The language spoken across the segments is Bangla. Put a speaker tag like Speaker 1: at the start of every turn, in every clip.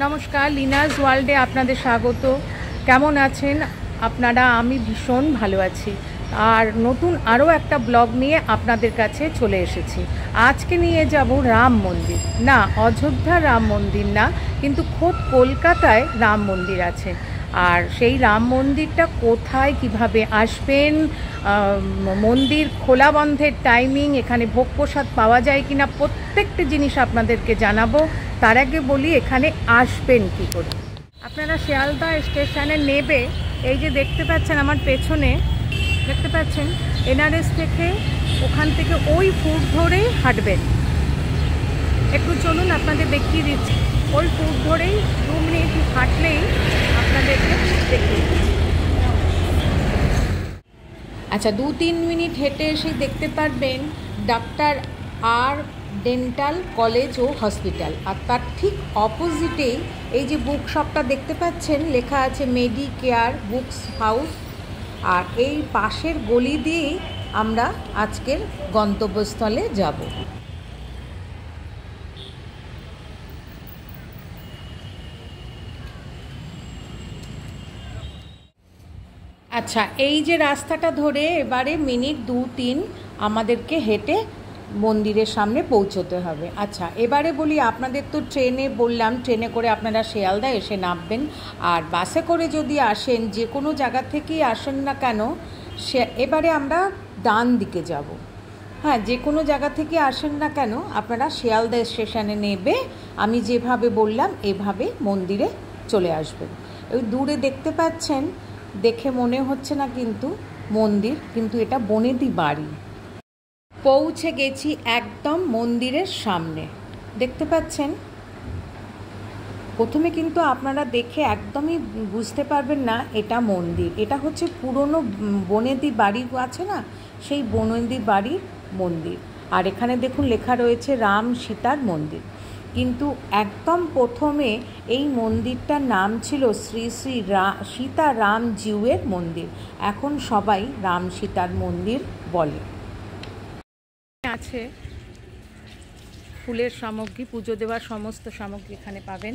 Speaker 1: নমস্কার, লিনাস ওয়ার্ল্ডে আপনাদের স্বাগত। কেমন আছেন আপনারা? আমি ভীষণ ভালো আছি। আর নতুন আরও একটা ব্লগ নিয়ে আপনাদের কাছে চলে এসেছি। আজকে নিয়ে যাব রাম মন্দির। না, অযোধ্যা রাম মন্দির না, কিন্তু খোদ কলকাতায় রাম মন্দির আছে। আর সেই রাম মন্দিরটা কোথায়, কিভাবে আসবেন, মন্দির খোলা বন্ধের টাইমিং, এখানে ভোগ প্রসাদ পাওয়া যায় কিনা, প্রত্যেকটা জিনিস আপনাদেরকে জানাবো। তার আগে বলি এখানে আসবেন কি করে। আপনারা শিয়ালদা স্টেশনে নেবে, এই যে দেখতে পাচ্ছেন আমার পেছনে, দেখতে পাচ্ছেন এনআরএস থেকে, ওখান থেকে ওই ফুট ধরেই হাঁটবেন। একটু চলুন আপনাদের দেখিয়ে দিচ্ছি। ওই ফুট ধরেই 2 মিনিট হাঁটলেই আপনাদেরকে দেখিয়ে দিচ্ছি। আচ্ছা, 2-3 মিনিট হেঁটে এসেই দেখতে পারবেন ডাক্তার আর ডেন্টাল কলেজ ও হসপিটাল। আর তার ঠিক অপোজিটেই এই যে বুক শপটা দেখতে পাচ্ছেন, লেখা আছে মেডিকেয়ার বুকস হাউস। আর এই পাশের গলি দিয়েই আমরা আজকের গন্তব্যস্থলে যাব। আচ্ছা, এই যে রাস্তাটা ধরে এবারে মিনিট 2-3 আমাদেরকে হেঁটে মন্দিরের সামনে পৌঁছতে হবে। আচ্ছা, এবারে বলি, আপনাদের তো ট্রেনে বললাম, ট্রেনে করে আপনারা শিয়ালদা এসে নামবেন। আর বাসে করে যদি আসেন, যে কোনো জায়গা থেকেই আসেন না কেন, এবারে আমরা ডান দিকে যাব। হ্যাঁ, যে কোনো জায়গা থেকে আসেন না কেন আপনারা শিয়ালদা স্টেশনে নেবে, আমি যেভাবে বললাম এভাবে মন্দিরে চলে আসবেন। ওই দূরে দেখতে পাচ্ছেন, দেখে মনে হচ্ছে না কিন্তু মন্দির, কিন্তু এটা বনেদি বাড়ি। পৌঁছে গেছি একদম মন্দিরের সামনে, দেখতে পাচ্ছেন। প্রথমে কিন্তু আপনারা দেখে একদমই বুঝতে পারবেন না এটা মন্দির। এটা হচ্ছে পুরনো বনেদি বাড়ি আছে না, সেই বনেদি বাড়ির মন্দির। আর এখানে দেখুন লেখা রয়েছে রাম সীতার মন্দির। কিন্তু একদম প্রথমে এই মন্দিরটার নাম ছিল শ্রী শ্রী সীতারাম জিউয়ের মন্দির। এখন সবাই রাম সীতার মন্দির বলে। আছে ফুলের সামগ্রী, পুজো দেওয়ার সমস্ত সামগ্রী এখানে পাবেন।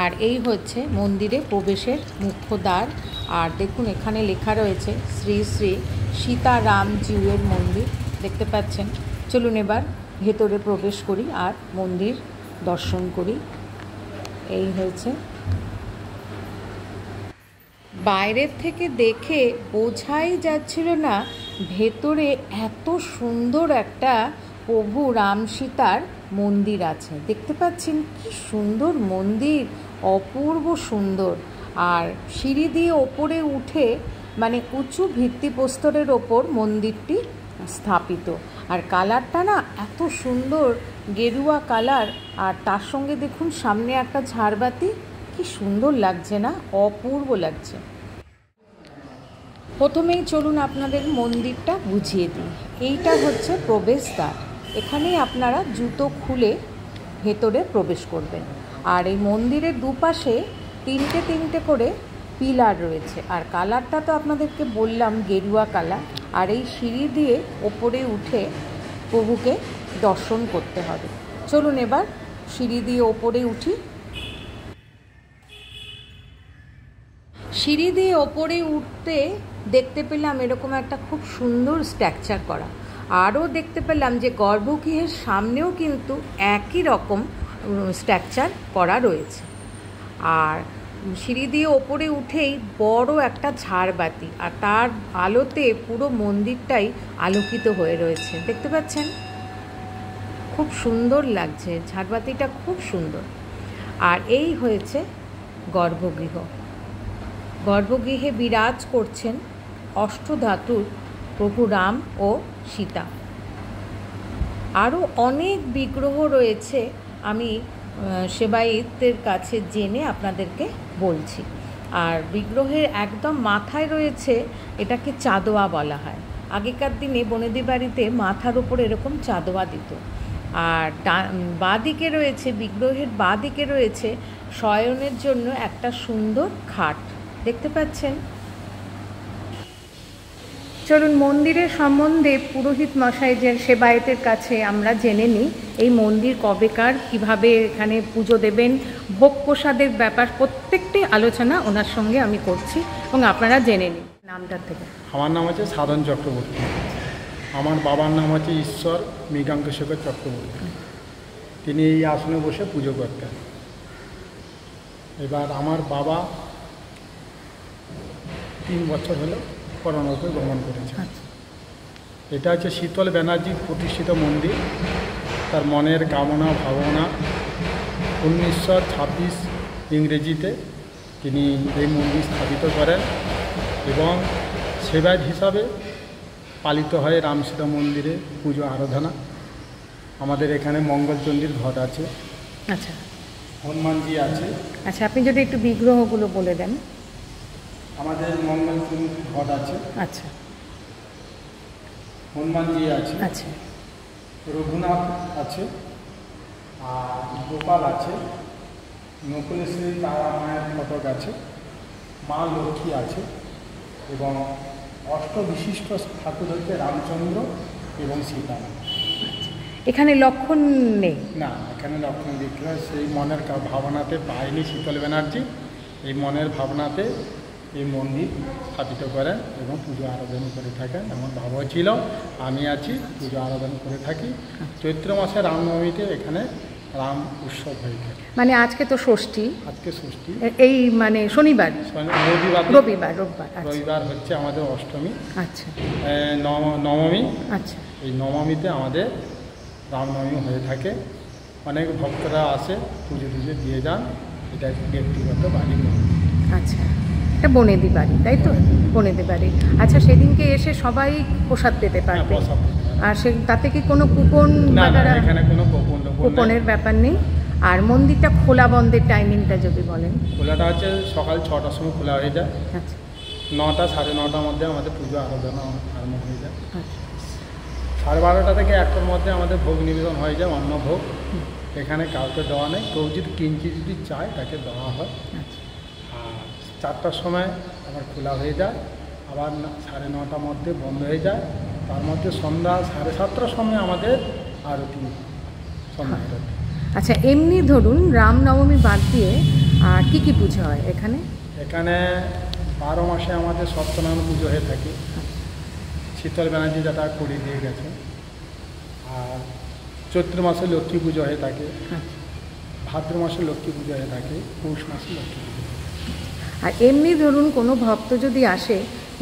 Speaker 1: আর এই হচ্ছে মন্দিরে প্রবেশের মুখ্য দ্বার। আর দেখুন এখানে লেখা রয়েছে শ্রী শ্রী সীতারাম জিউয়ের মন্দির, দেখতে পাচ্ছেন। চলুন এবার ভেতরে প্রবেশ করি আর মন্দির দর্শন করি। এই হয়েছে, বাইরের থেকে দেখে বোঝাই যাচ্ছিল না ভেতরে এত সুন্দর একটা প্রভু রাম সীতার মন্দির আছে। দেখতে পাচ্ছেন কি সুন্দর মন্দির, অপূর্ব সুন্দর। আর সিঁড়ি দিয়ে ওপরে উঠে, মানে উঁচু ভিত্তিপ্রস্তরের ওপর মন্দিরটি স্থাপিত। আর কালারটা না এত সুন্দর, গেরুয়া কালার। আর তার সঙ্গে দেখুন সামনে একটা ঝাড়বাতি, কি সুন্দর লাগছে না, অপূর্ব লাগছে। প্রথমেই চলুন আপনাদের মন্দিরটা বুঝিয়ে দিই। এইটা হচ্ছে প্রবেশদ্বার, এখানেই আপনারা জুতো খুলে ভেতরে প্রবেশ করবেন। আর এই মন্দিরের দুপাশে 3টে করে পিলার রয়েছে। আর কালারটা তো আপনাদেরকে বললাম গেরুয়া কালার। আর এই সিঁড়ি দিয়ে ওপরে উঠে প্রভুকে দর্শন করতে হবে। চলুন এবার সিঁড়ি দিয়ে ওপরে উঠি। সিঁড়ি দিয়ে ওপরে উঠতে দেখতে পেলাম এরকম একটা খুব সুন্দর স্ট্রাকচার করা। আরও দেখতে পেলাম যে গর্ভগৃহের সামনেও কিন্তু একই রকম স্ট্রাকচার করা রয়েছে। আর সিঁড়ি দিয়ে ওপরে উঠেই বড় একটা ঝাড়বাতি, আর তার আলোতে পুরো মন্দিরটাই আলোকিত হয়ে রয়েছে, দেখতে পাচ্ছেন। খুব সুন্দর লাগছে, ঝাড়বাতিটা খুব সুন্দর। আর এই হয়েছে গর্ভগৃহ। গর্ভগৃহে বিরাজ করছেন অষ্টধাতুর প্রভু রাম ও সীতা। আরও অনেক বিগ্রহ রয়েছে, আমি সেবায়েতদের কাছে জেনে আপনাদেরকে বলছি। আর বিগ্রহের একদম মাথায় রয়েছে, এটাকে চাঁদোয়া বলা হয়। আগেকার দিনে বনেদি বাড়িতে মাথার ওপর এরকম চাঁদোয়া দিত। আর বাঁদিকে রয়েছে, বিগ্রহের বাঁদিকে রয়েছে শয়নের জন্য একটা সুন্দর খাট, দেখতে পাচ্ছেন। চলুন মন্দিরের সম্বন্ধে পুরোহিত মশাইদের সেবায়েতের কাছে আমরা জেনে নিই এই মন্দির কবেকার, কিভাবে এখানে পুজো দেবেন, ভোগ প্রসাদের ব্যাপার প্রত্যেকটি আলোচনা ওনার সঙ্গে আমি করছি এবং আপনারা জেনে নিন নামটার থেকে।
Speaker 2: আমার নাম হচ্ছে সাধন চক্রবর্তী। আমার বাবার নাম হচ্ছে ঈশ্বর মৃগাঙ্কশেখর চক্রবর্তী। তিনি এই আসনে বসে পুজো করতেন। এবার আমার বাবা 3 বছর হলো করোনাতে গমন করেছে। এটা হচ্ছে শীতল ব্যানার্জির প্রতিষ্ঠিত মন্দির। তার মনের কামনা ভাবনা 1926 ইংরেজিতে তিনি এই মন্দির স্থাপিত করেন এবং সেবায়ত হিসাবে পালিত হয় রামসীতা মন্দিরে পুজো আরাধনা। আমাদের এখানে মঙ্গলচণ্ডীর ঘট আছে,
Speaker 1: আচ্ছা,
Speaker 2: হনুমানজি আছে।
Speaker 1: আচ্ছা, আপনি যদি একটু বিগ্রহগুলো বলে দেন।
Speaker 2: আমাদের মঙ্গলচণ্ডীর ঘট আছে,
Speaker 1: আচ্ছা,
Speaker 2: হনুমানজি আছে,
Speaker 1: আচ্ছা,
Speaker 2: রঘুনাথ আছে, আর গোপাল আছে, নকুলেশ্বরী তারা মায়ের ফটক আছে, মা লক্ষ্মী আছে এবং অষ্টবিশিষ্ট ঠাকুর হচ্ছে রামচন্দ্র এবং সীতা।
Speaker 1: এখানে লক্ষণ নেই?
Speaker 2: না, এখানে লক্ষণ বিগ্রহ সেই মনের ভাবনাতে পায়নি শীতল ব্যানার্জি। এই মনের ভাবনাতে এই মন্দির স্থাপিত করেন এবং পুজো আরাধনা করে থাকেন। এমন ভাবও ছিল, আমি আছি, পুজো আরাধনা করে থাকি। চৈত্র মাসে রামনবমীতে এখানে রাম উৎসব হয়ে থাকে।
Speaker 1: মানে আজকে তো ষষ্ঠী,
Speaker 2: আজকে ষষ্ঠী,
Speaker 1: এই মানে শনিবার,
Speaker 2: রবিবার হচ্ছে আমাদের অষ্টমী।
Speaker 1: আচ্ছা,
Speaker 2: নবমী।
Speaker 1: আচ্ছা,
Speaker 2: এই নবমীতে আমাদের রামনবমী হয়ে থাকে। অনেক ভক্তরা আসে, পুজো টুজো দিয়ে যান। এটা ব্যক্তিগত বাড়ি।
Speaker 1: আচ্ছা, এটা বনেদি বাড়ি, তাই তো? বনেদি বাড়ি। আচ্ছা, সেদিনকে এসে সবাই প্রসাদ পেতে পারবে? আর সে তাতে কি কোনো কুপন?
Speaker 2: এখানে কোনো
Speaker 1: কুপনের ব্যাপার নেই। আর মন্দিরটা খোলা বন্ধের টাইমিংটা যদি বলেন।
Speaker 2: খোলাটা হচ্ছে সকাল 6টার সময় খোলা হয়ে যায়।
Speaker 1: আচ্ছা,
Speaker 2: 9টা 9:30টার মধ্যে আমাদের পুজো আরাধনা আরম্ভ হয়ে যায়। 12:30 থেকে 1টার মধ্যে আমাদের ভোগ নিবেদন হয়ে যায়, অন্ন ভোগ। এখানে কাউকে দেওয়া নেই, কেউ যদি কিঞ্চিত যদি চায় তাকে দেওয়া হয়। আর 4টার সময় আবার খোলা হয়ে যায়, আবার 9:30টার মধ্যে বন্ধ হয়ে যায়। তার মধ্যে সন্ধ্যা 7:30টার সময় আমাদের আরতি, সন্ধ্যা আরতি।
Speaker 1: আচ্ছা, এমনি ধরুন রামনবমী বাদ দিয়ে আর কী কী পুজো হয় এখানে?
Speaker 2: এখানে 12 মাসে আমাদের সত্যনারায়ণ পুজো হয়ে থাকে। শীতল ব্যানার্জি যেটা করে দিয়ে গেছে। আর চৈত্র মাসে লক্ষ্মী পুজো হয়ে থাকে, ভাদ্র মাসে লক্ষ্মী পুজো হয়ে থাকে, পৌষ মাসে লক্ষ্মী পুজো।
Speaker 1: আর এমনি ধরুন কোনো ভক্ত যদি আসে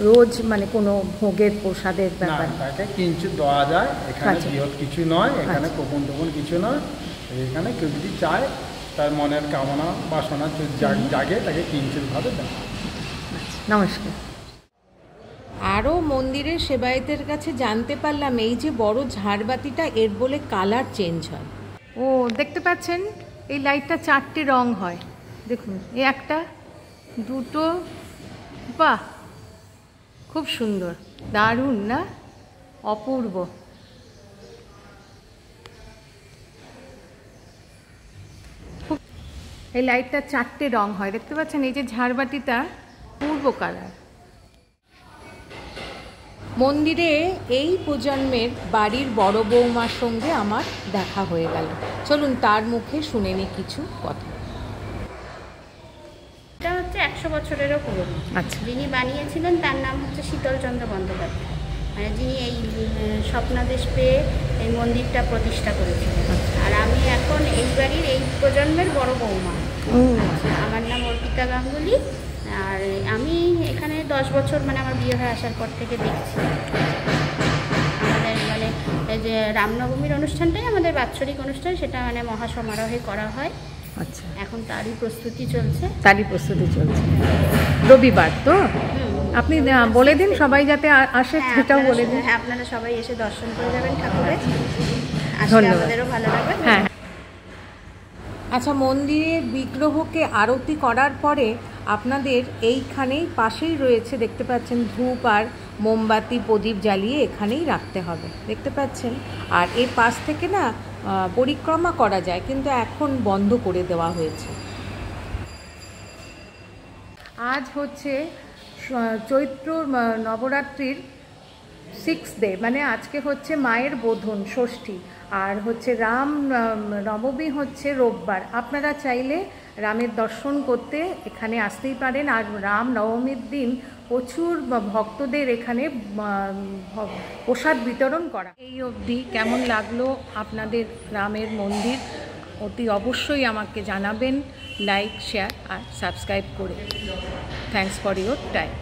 Speaker 1: রোজ, মানে কোনো ভোগের প্রসাদের ব্যাপার?
Speaker 2: তাকে কিঞ্চিত দেওয়া যায়। এখানে বৃহৎ কিছু নয়, এখানে কোপন টোপন কিছু নয়। এখানে কেউ যদি চায়, তার মনের কামনা বাসনা জাগে, তাকে কিঞ্চিতভাবে দেয়।
Speaker 1: নমস্কার। আরও মন্দিরের সেবায়েতের কাছে জানতে পারলাম এই যে বড় ঝাড়বাতিটা, এর বলে কালার চেঞ্জ হয়। ও, দেখতে পাচ্ছেন এই লাইটটা 4টে রং হয়। দেখুন, এই একটা, দুটো, বাহ, খুব সুন্দর, দারুণ না? অপূর্ব। এই লাইটটা 4টে রং হয়, দেখতে পাচ্ছেন? এই যে ঝাড়বাতিটা পূর্ব কালার। মন্দিরে এই প্রজন্মের বাড়ির বড় বৌমার সঙ্গে আমার দেখা হয়ে গেল। চলুন তার মুখে শুনে নি কিছু কথা।
Speaker 3: এটা হচ্ছে 100 বছরেরও পুরনো।
Speaker 1: আচ্ছা,
Speaker 3: যিনি বানিয়েছিলেন তার নাম হচ্ছে শীতলচন্দ্র বন্দ্যোপাধ্যায়, মানে যিনি এই স্বপ্নাদেশ পেয়ে এই মন্দিরটা প্রতিষ্ঠা করেছিলেন। আর আমি এখন এই বাড়ির এই প্রজন্মের বড় বৌমা। আমার নাম অর্পিতা গাঙ্গুলি। আর আমি এখানে 10 বছর, মানে আমার বিয়ে হয়ে আসার পর থেকে দেখছি। আমাদের মানে এই যে রামনবমীর অনুষ্ঠানটাই আমাদের বাৎসরিক অনুষ্ঠান, সেটা মানে মহাসমারোহে করা হয়।
Speaker 1: আচ্ছা,
Speaker 3: এখন তারই প্রস্তুতি চলছে।
Speaker 1: রবিবার তো? আপনি বলে দিন সবাই যাতে আসে, সেটাও বলে দিন।
Speaker 3: হ্যাঁ, আপনারা সবাই এসে দর্শন করে যাবেন ঠাকুরের।
Speaker 1: ধন্যবাদ।
Speaker 3: আমাদেরও ভালো লাগবে।
Speaker 1: হ্যাঁ। আচ্ছা, মন্দিরের বিগ্রহকে আরতি করার পরে আপনাদের এইখানেই পাশেই রয়েছে, দেখতে পাচ্ছেন, ধূপ আর মোমবাতি প্রদীপ জ্বালিয়ে এখানেই রাখতে হবে, দেখতে পাচ্ছেন। আর এই পাশ থেকে না পরিক্রমা করা যায়, কিন্তু এখন বন্ধ করে দেওয়া হয়েছে। আজ হচ্ছে চৈত্র নবরাত্রির 6th ডে, মানে আজকে হচ্ছে মায়ের বোধন ষষ্ঠী, আর হচ্ছে রাম নবমী হচ্ছে রোববার। আপনারা চাইলে রামের দর্শন করতে এখানে আসতেই পারেন। আর রাম নবমীর দিন প্রচুর ভক্তদের এখানে প্রসাদ বিতরণ করা। এই অবধি কেমন লাগলো আপনাদের রামের মন্দির অতি অবশ্যই আমাকে জানাবেন, লাইক, শেয়ার আর সাবস্ক্রাইব করে। Thanks for your time.